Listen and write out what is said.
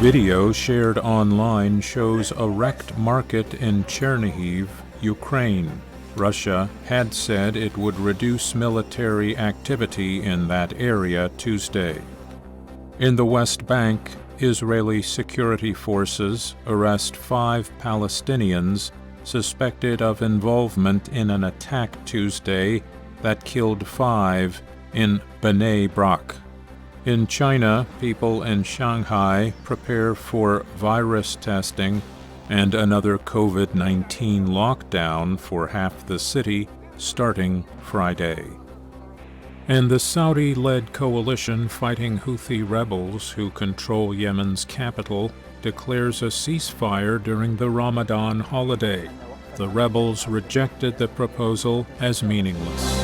Video shared online shows a wrecked market in Chernihiv, Ukraine. Russia had said it would reduce military activity in that area Tuesday. In the West Bank, Israeli security forces arrest 5 Palestinians suspected of involvement in an attack Tuesday that killed 5 in Bnei Brak. In China, people in Shanghai prepare for virus testing and another COVID-19 lockdown for half the city starting Friday. And the Saudi-led coalition fighting Houthi rebels who control Yemen's capital declares a ceasefire during the Ramadan holiday. The rebels rejected the proposal as meaningless.